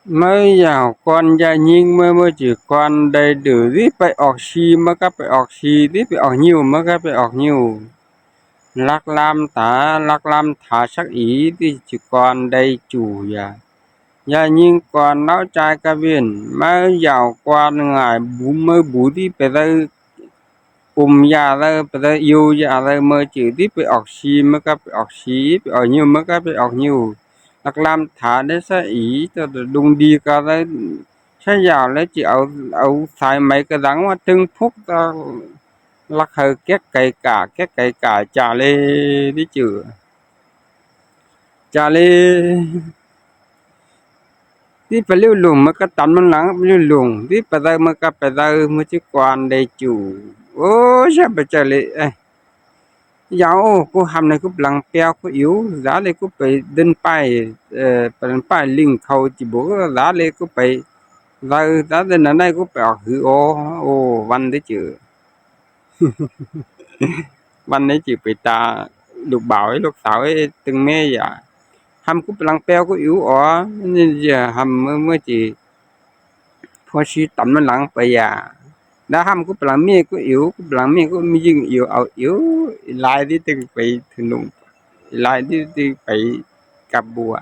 mới vào con gia nhìn mới chỉ con đầy đủ đi phải ọt xì mới có phải ọt xì đi phải ọt nhiều mới có phải ọt nhiều lắc lam thả sắc ý thì chỉ con đầy chủ gia nhìn con nói trai ca viên mới vào con ngài mới bú đi phải đây gia đây phải đây yêu gia đây mới chỉ đi phải ọt xì mới có phải ọt xì phải ọt nhiều mới có phải ọt nhiều lắc lam thả đấy sa ý cho đùng đi ca đấyใช้ยาวแล้วจิเอาสายไหมกระดังมาตึงพุกก็ลักเฮแก๊กไก่กาจาเลดิจือจาเลที่ไปเลี้ยวหลงมันก็ตันมันหลังเลี้ยวหลงที่ไปได้มันก็ไปได้มันสิกวานได้จูโอ้ใช่ไปจาเลยาวกูทำในกูหลังเปียวกูอยู่ดาเลยกูไปเดินป้ายเป็นป้ายลิงเขาจิบ่ดาเลยกูไปda da na nay cũng bảo hư ô văn đấy chứ văn đấy chứ bị ta lục bảo ấy lục sáo ấy từng mê dạ hầm cũng lăng peo có yếu nên giờ hầm mới chỉ phó sĩ tẩm nó lăng bây giờ đã hầm cũng lăng mê có yếu cũng lăng mê có mi dừng yếu lại đi từng phải thường lùng lại đi phải cặp bùa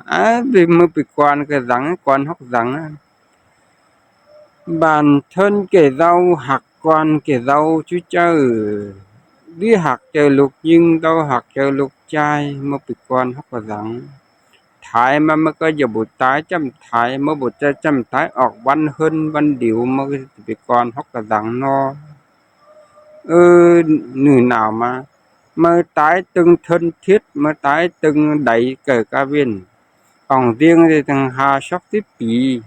vì mới bị quan cái rắn quan hóc rắn bản thân kẻ rau hạc quan kẻ rau chú chơ đi hạc chờ lục nhưng đâu hạc chờ lục trai mà bị quan hóc rằng thái mà có giờ bộ tái chăm thái mà bộ trai chăm thái ọt văn hơn văn điệu mà bị quan hóc rằng nó nửa nào mà tái từng thân thiết mà tái từng đẩy cờ ca viên còn riêng thì thằng Hà sóc tiếp bì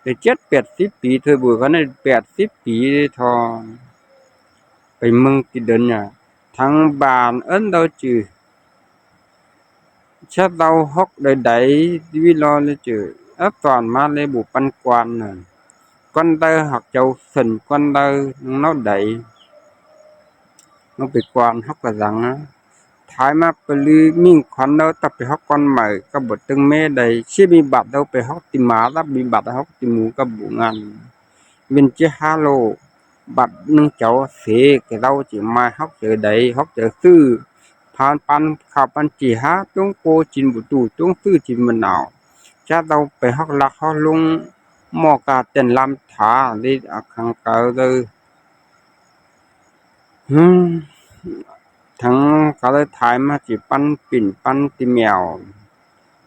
แต่70-80ปีเธอบ่กัน80ปีทอไปเมืองที่เดินน่ะทั้งบ้านเอิ้นเราจือชัดเราฮอกใดๆวิรอเลยจือตอนมาเลยบ่ปันกวนน่ะก่อนเตอหักเจ้าสนก่อนเตอเนาใดnóไปกวนฮอกกะจังท้ายมาไปลือมิ่งขวัญเราตับไปฮอกก่อนใหม่ก็บ่ตึงแม่ใดสิมีบัตรเราไปฮอกติหมารับมีบัตรฮอกติหมูก็บ่งานเป็นจิฮาโลบัตรนึงเจ้าเสกเราจิมาฮอกเจอใดฮอกเจอซื้อผ่านปันขับปันจิฮาตงโกจินบุตูตงซื้อจินมะนาวจะเราไปฮอกลักฮอกลงหมอกาเต้นลำถาลิอักขังเกาเลยทั้งก็เลยถ่ายมาสิปันปิ่นปันติแมว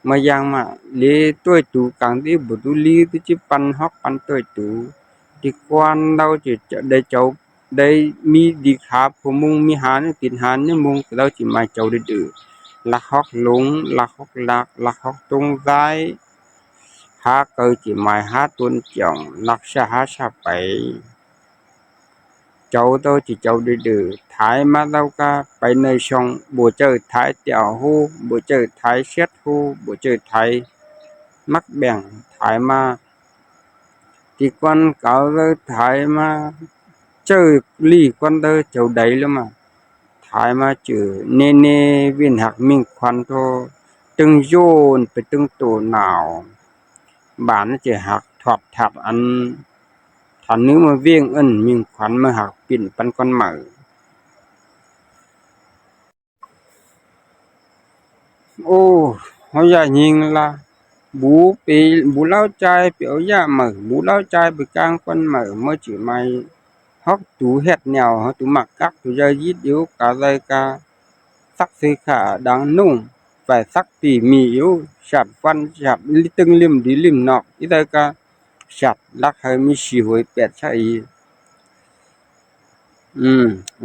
มายังมาเลต้วยตูกลางที่บ่ตุลีที่จิปันฮอกปันต้วยตูที่กวนเราจะได้เจ้าได้มีดีขาผู้มุงมีหานตินหานนี่มุงเราสิมาเจ้าดื้อลักฮอกหลงลักฮอกลักฮอกตรงซ้ายหาเกิดสิหมายหาตนจ่องลักษะหาชาไปเจ้าตัวที่เจ้าดื้อถ่ายมาเราก็ไปในช่องบ่เจอถ่ายเตี่ยวฮู้บ่เจอถ่ายเช็ดฮู้บ่เจอถ่ายมักแบ่งถ่ายมาที่ก่อนเก่าเลยถ่ายมาเจอลี่ก่อนเด้อเจ้าใดแล้วมาถ่ายมาเจอเนวินหักมิ่งควันโทตึงโยนไปตึงโตหนาวบ้านจะหักถอดทับอันทันนึงมาเวียงอันมิ่งควันมาหักปิ่นปันก้อนใหม่โอ้เฮาอย่ายิงล่ะบูปีบูเล่าใจไปเอาย่ามือบูเล่าใจไปกลางก้อนมือเมื่อจิไม่ฮอกตูเฮ็ดแนวตูมักกักตูจะยิดอยู่กะเลยกะสักสิขาดังนุ่งไปสักปีมีอยู่ฉัดฟันฉัดตึงลิมดีลิมนอกอีได้กะฉัดลักให้มีสิหวย8ใช่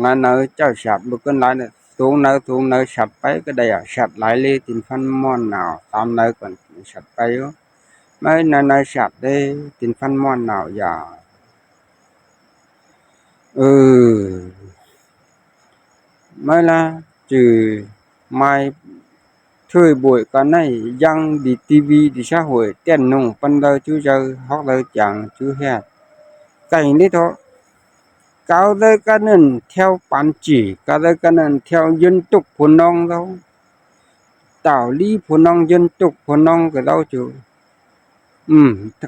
งานเนอเจ้าฉัดบ่เกินหลายน่ะสูงเนอฉัดไปก็ได้ฉัดหลายเลยตินฟันม่อนหนาวตามเนอก่อนฉัดไปอยู่ไม่เนอฉัดได้ตินฟันม่อนหนาวอย่าไม่ละจือไม่thời buổi cái này yang đi tivi đi xã hội tiền nông phân đời chú giờ học đời chẳng chú hết cái này thôi cao đời cái nên theo bản chỉ cao đời cái nên theo dân tộc của nông đâu tạo lý của nông dân tộc của nông cái đâu chứ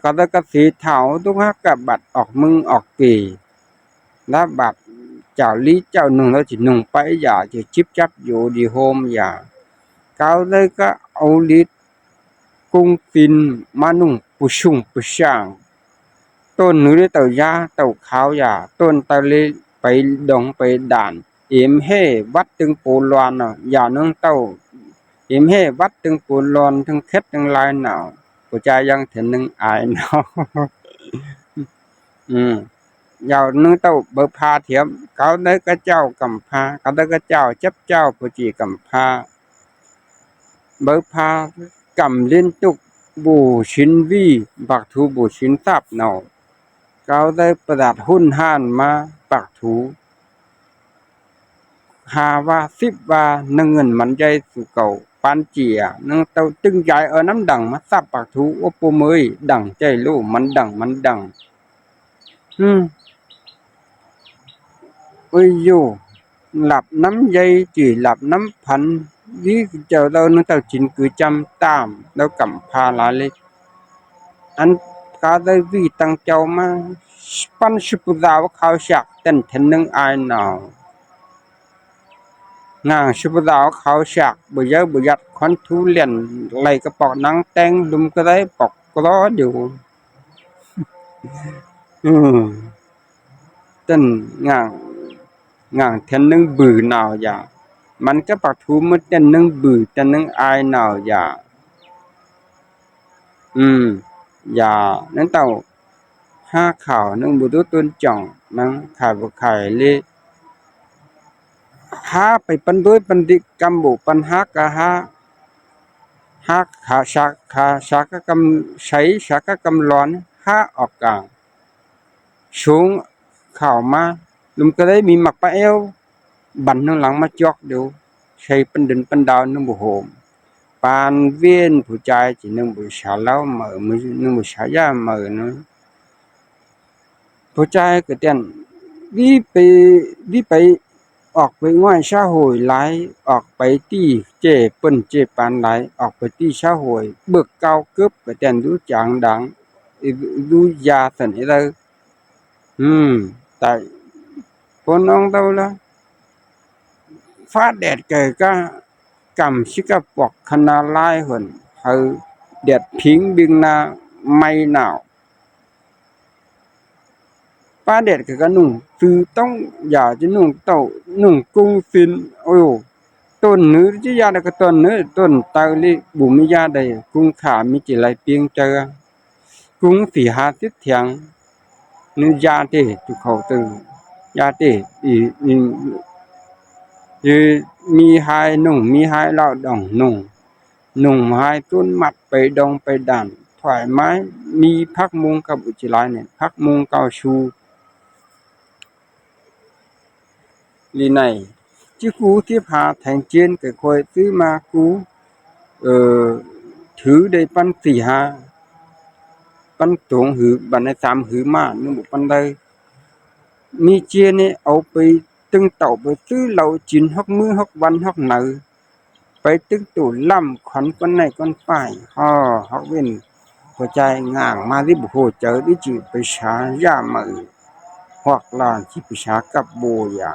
ก็ได้ก็สีเถาทุกฮักกับบัดออกมึงออกปีแล้วบัดเจ้าลีเจ้าหนึ่งแล้วจิหนึ่งไปอย่าจะจิบจับอยู่ดีโฮมอย่าเขาได้ก็เอาลีกุ้งฟินมานุ่งปุชุงปุช่างต้นหนูได้เต่ายาเต่าขาวอย่าต้นตะเลไปดงไปด่านเอ็มเฮวัดตึงปูลอนอย่านึ่งเต่าเอ็มเฮวัดตึงปูลอนทั้งเคล็ดทั้งลายหนาวผู้ชายยังถึงนึงอายหนาวยาวนึงเต้าเบอพาเถียมเขาได้ก็เจ้ากำพาเขาได้ก็เจ้าจับเจ้าผู้จีกำพาเบอพากำเล่นตุกบูชินวีบักทูบูชินทับเนาเขาได้ประดับหุ้นห้านมาปักถูหาว่า10ว่านึงเงินมันใจสู่เก่าปานเจียนึงเต้าตึงใหญ่น้ำดังมาซับปักถูว่าปูเมยดังใจลูมันดังôi dù lạp nắm dây chỉ lạp nắm phấn với chờ đâu nó tao chín cứ trăm tam đâu cầm pha lá lên anh cá đây vì tăng châu mà pan sụp rào khao sạc tên thân nâng ai nào ngang sụp rào khao sạc bây giờ khoan thu liền lấy cái bọc nắng ten lùm cái đấy bọc cái đó đều tên ngang thân nâng bự nào dạมันก็ปักทูมันแต่นึงบือแต่นึงอายหนาวอย่าอย่านั้นเต่าห้าข่าวนึงบุตุต้นจ่องนังขายบ่ขายเลยห้าไปปันด้วยปันดิกำบุปันฮักกะห้าขาชากกะกำใช้ชากกะกำร้อนห้าออกกลางสูงข่าวมาลุมก็ได้มีหมักปะเอวบันนึงหลังมาจอกเดี๋ยวใช้ปันดินปันดาวนึงบุโหมปานเวียนผู้ใจchỉนึงบุชาเล่าเหมือมือนึงบุชายาเหมือนะผู้ใจก็เตียนวิไปออกไปง่ายชาหวยหลายออกไปที่เจเปิ้นเจปานหลายออกไปที่ชาหวยเบิกเก้าเกือบก็เตียนดูจางดังดูยาสันอะไรแต่คนน้องเต้าละฟ้าแดดเกิดก็กำชิกะปอกคณะลายหุ่นเฮาแดดพิงบิงนาไม่หนาวป้าแดดก็นุ่งคือต้องอย่าจะนุ่งเต้านุ่งกุ้งฟินโอ้ต้นนื้อจะยาได้ก็ต้นนื้อต้นตาลิบุมิยาได้กุ้งขามีจิไหลเปียงเจอกุ้ง4-50เถียงนื้อยาเตทุกเขาตึงยาเตมีหายนุ่งมีหายเล่าดองนุ่งหายต้นมัดไปดองไปด่านถอยไม้มีพักมุงกับอุจิไลเนี่ยพักมุงเกาชูลีnày chứ cú tiếp hà thành trên cái khối thứ mà cú thứ đây pan tỷ hà pan tổng hử bản này tam hử mà nó một pan đây mi chia nàyเอาไปตึงเต่าไปซื้อเหล้าจินฮอกมือฮอกวันฮอกเหนือไปตึงตู่ล่ำขวัญคนไหนคนฝ่ายฮอกเว้นหัวใจง่างมาที่บุโหเจอที่จืดไปช้าย่ามือhoặc là chỉ bị xả cặp bồ dạ